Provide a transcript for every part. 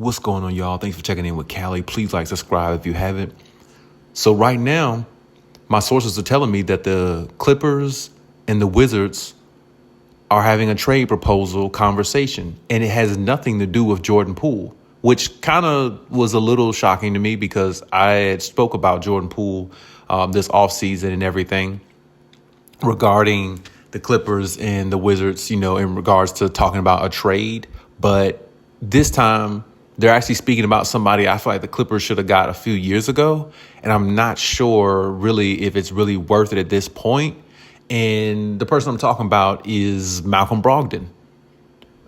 What's going on, y'all? Thanks for checking in with Callie. Please like, subscribe if you haven't. So right now, my sources are telling me that the Clippers and the Wizards are having a trade proposal conversation, and it has nothing to do with Jordan Poole, which kind of was a little shocking to me because I had spoke about Jordan Poole this offseason and everything regarding the Clippers and the Wizards, in regards to talking about a trade. But this time, they're actually speaking about somebody I feel like the Clippers should have got a few years ago. And I'm not sure really if it's really worth it at this point. And the person I'm talking about is Malcolm Brogden.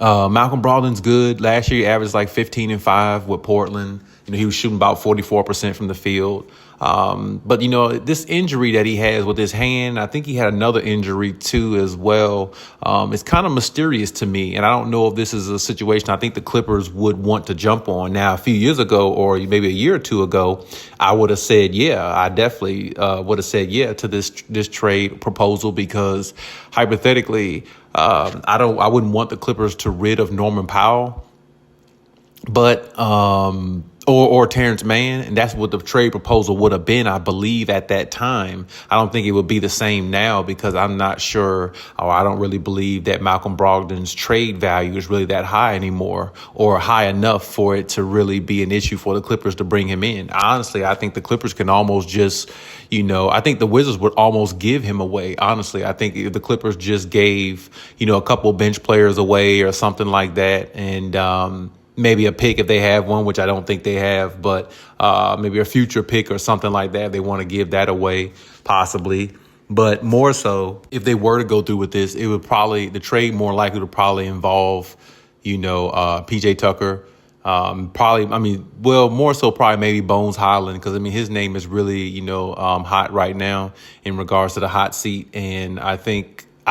Malcolm Brogdon's good. Last year, he averaged like 15 and 5 with Portland. He was shooting about 44% from the field. But this injury that he has with his hand, I think he had another injury too as well. It's kind of mysterious to me. And I don't know if this is a situation I think the Clippers would want to jump on. Now, a few years ago, or maybe a year or two ago, I would have said, yeah, I definitely would have said, yeah, to this trade proposal, because hypothetically, I wouldn't want the Clippers to rid of Norman Powell, but or Terrence Mann, and that's what the trade proposal would have been, I believe, at that time. I don't think it would be the same now, because I'm not sure, or I don't really believe that Malcolm Brogdon's trade value is really that high anymore, or high enough for it to really be an issue for the Clippers to bring him in. Honestly, I think the Clippers can almost just, I think the Wizards would almost give him away. Honestly, I think if the Clippers just gave, a couple bench players away or something like that, and maybe a pick if they have one, which I don't think they have, but maybe a future pick or something like that. They want to give that away, possibly. But more so, if they were to go through with this, it would probably, the trade more likely to probably involve, PJ Tucker. More so probably maybe Bones Highland, because, his name is really, hot right now in regards to the hot seat. And I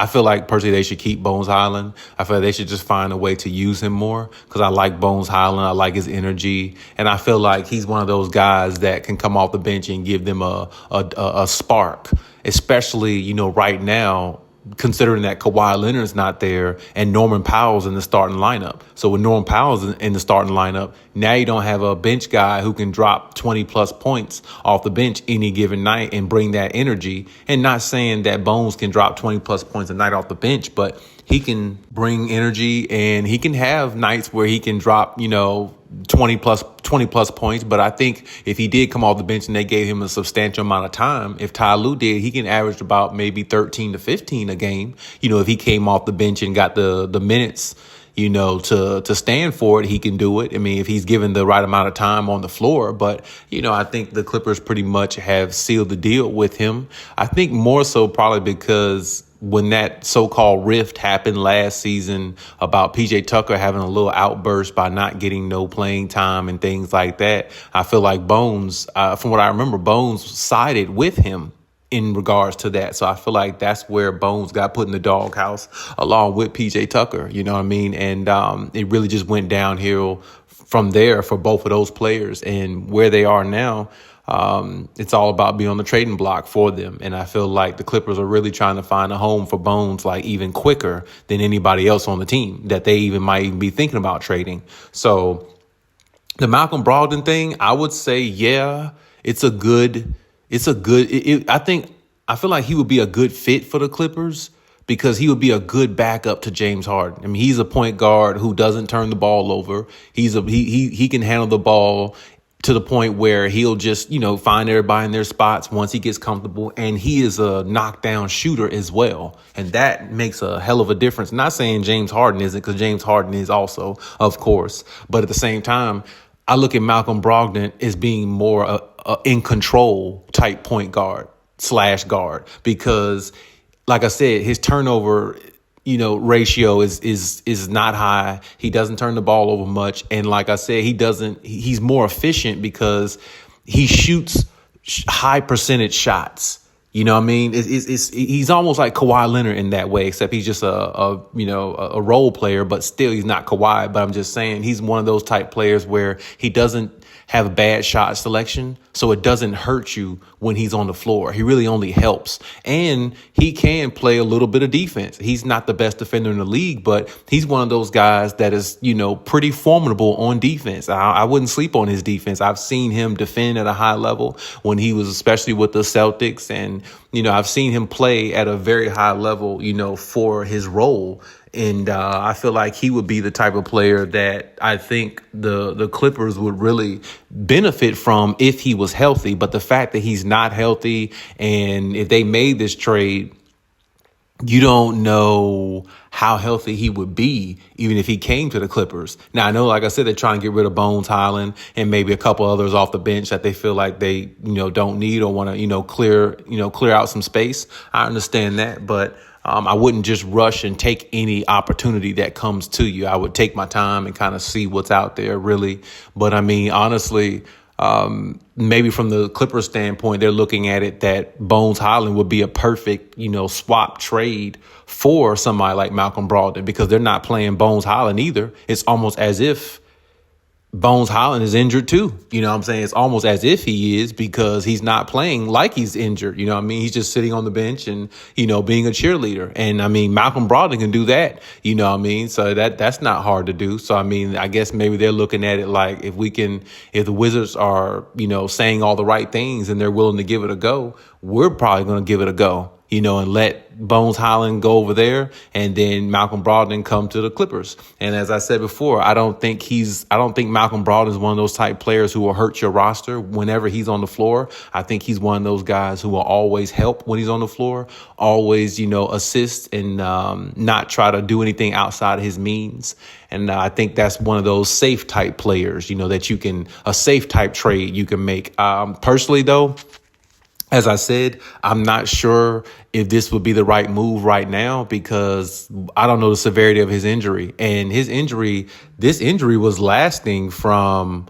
feel like personally they should keep Bones Highland. I feel like they should just find a way to use him more, because I like Bones Highland. I like his energy. And I feel like he's one of those guys that can come off the bench and give them a spark, especially, right now, considering that Kawhi Leonard's not there and Norman Powell's in the starting lineup. So when Norman Powell's in the starting lineup, now you don't have a bench guy who can drop 20 plus points off the bench any given night and bring that energy. And not saying that Bones can drop 20 plus points a night off the bench, but he can bring energy, and he can have nights where he can drop, 20 plus points. But I think if he did come off the bench and they gave him a substantial amount of time, if Ty Lue did, he can average about maybe 13 to 15 a game. If he came off the bench and got the minutes, to stand for it, he can do it. If he's given the right amount of time on the floor. But, I think the Clippers pretty much have sealed the deal with him. I think more so probably because when that so-called rift happened last season about PJ Tucker having a little outburst by not getting no playing time and things like that, I feel like Bones, from what I remember, Bones sided with him in regards to that. So I feel like that's where Bones got put in the doghouse along with PJ Tucker, And it really just went downhill from there for both of those players. And where they are now, it's all about being on the trading block for them. And I feel like the Clippers are really trying to find a home for Bones, like even quicker than anybody else on the team that they might even be thinking about trading. So the Malcolm Brogdon thing, I would say, yeah, I feel like he would be a good fit for the Clippers, because he would be a good backup to James Harden. He's a point guard who doesn't turn the ball over. He can handle the ball to the point where he'll just, find everybody in their spots once he gets comfortable. And he is a knockdown shooter as well. And that makes a hell of a difference. Not saying James Harden isn't, because James Harden is also, of course. But at the same time, I look at Malcolm Brogdon as being more a in control type point guard / guard, because like I said, his turnover ratio is not high. He doesn't turn the ball over much. And like I said, he's more efficient because he shoots high percentage shots. He's almost like Kawhi Leonard in that way, except he's just a role player, but still he's not Kawhi. But I'm just saying he's one of those type players where he doesn't have bad shot selection, so it doesn't hurt you when he's on the floor. He really only helps. And he can play a little bit of defense. He's not the best defender in the league, but he's one of those guys that is, pretty formidable on defense. I wouldn't sleep on his defense. I've seen him defend at a high level when he was especially with the Celtics. And, I've seen him play at a very high level, for his role. And I feel like he would be the type of player that I think the Clippers would really benefit from if he was healthy. But the fact that he's not healthy, and if they made this trade, you don't know how healthy he would be, even if he came to the Clippers. Now, I know, like I said, they're trying to get rid of Bones Highland and maybe a couple others off the bench that they feel like they, don't need or want to, clear out some space. I understand that, but I wouldn't just rush and take any opportunity that comes to you. I would take my time and kind of see what's out there, really. But I mean, honestly, maybe from the Clippers standpoint, they're looking at it that Bones Highland would be a perfect, swap trade for somebody like Malcolm Brogdon, because they're not playing Bones Highland either. It's almost as if Bones Highland is injured too. You know what I'm saying? It's almost as if he is, because he's not playing like he's injured. You know what I mean? He's just sitting on the bench and, being a cheerleader. And I mean, Malcolm Brogdon can do that. You know what I mean? So that's not hard to do. So, I mean, I guess maybe they're looking at it like if the Wizards are, saying all the right things and they're willing to give it a go, we're probably going to give it a go. And let Bones Highland go over there, and then Malcolm Brogdon come to the Clippers. And as I said before, I don't think Malcolm Brogdon is one of those type players who will hurt your roster whenever he's on the floor. I think he's one of those guys who will always help when he's on the floor, always, assist and not try to do anything outside of his means. And I think that's one of those safe type players, that a safe type trade you can make. Personally, though, as I said, I'm not sure if this would be the right move right now, because I don't know the severity of his injury. And this injury was lasting from,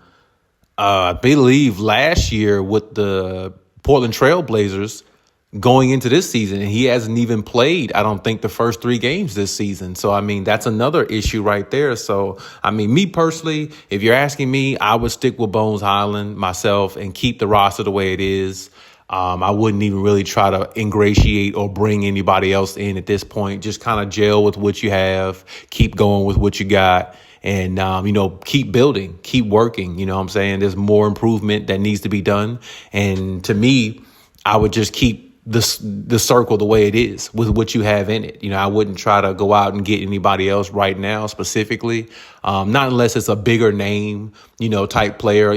I believe, last year with the Portland Trail Blazers going into this season. And he hasn't even played, I don't think, the first 3 games this season. So, I mean, that's another issue right there. So, I mean, me personally, if you're asking me, I would stick with Bones Highland myself and keep the roster the way it is. I wouldn't even really try to ingratiate or bring anybody else in at this point. Just kind of gel with what you have, keep going with what you got, and, keep building, keep working. You know what I'm saying? There's more improvement that needs to be done. And to me, I would just keep the circle the way it is with what you have in it. I wouldn't try to go out and get anybody else right now specifically. Not unless it's a bigger name, type player,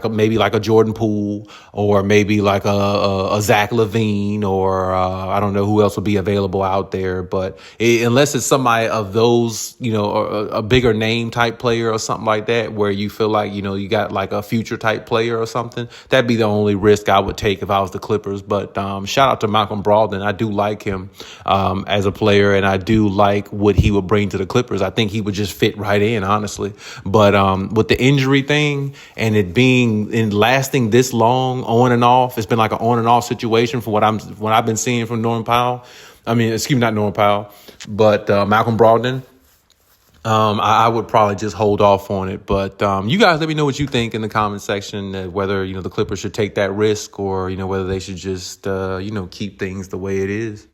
maybe like a Jordan Poole, or maybe like a Zach LaVine, or I don't know who else would be available out there. But unless it's somebody of those, a bigger name type player or something like that, where you feel like, you got like a future type player or something, that'd be the only risk I would take if I was the Clippers. But shout out to Malcolm Brogdon. I do like him as a player, and I do like what he would bring to the Clippers. I think he would just fit right in, honestly. But with the injury thing and it lasting this long on and off, it's been like an on and off situation for what I've been seeing from Norman Powell. I mean, excuse me, not Norman Powell, but Malcolm Brogdon. I would probably just hold off on it. But you guys let me know what you think in the comment section, whether, the Clippers should take that risk, or, whether they should just, keep things the way it is.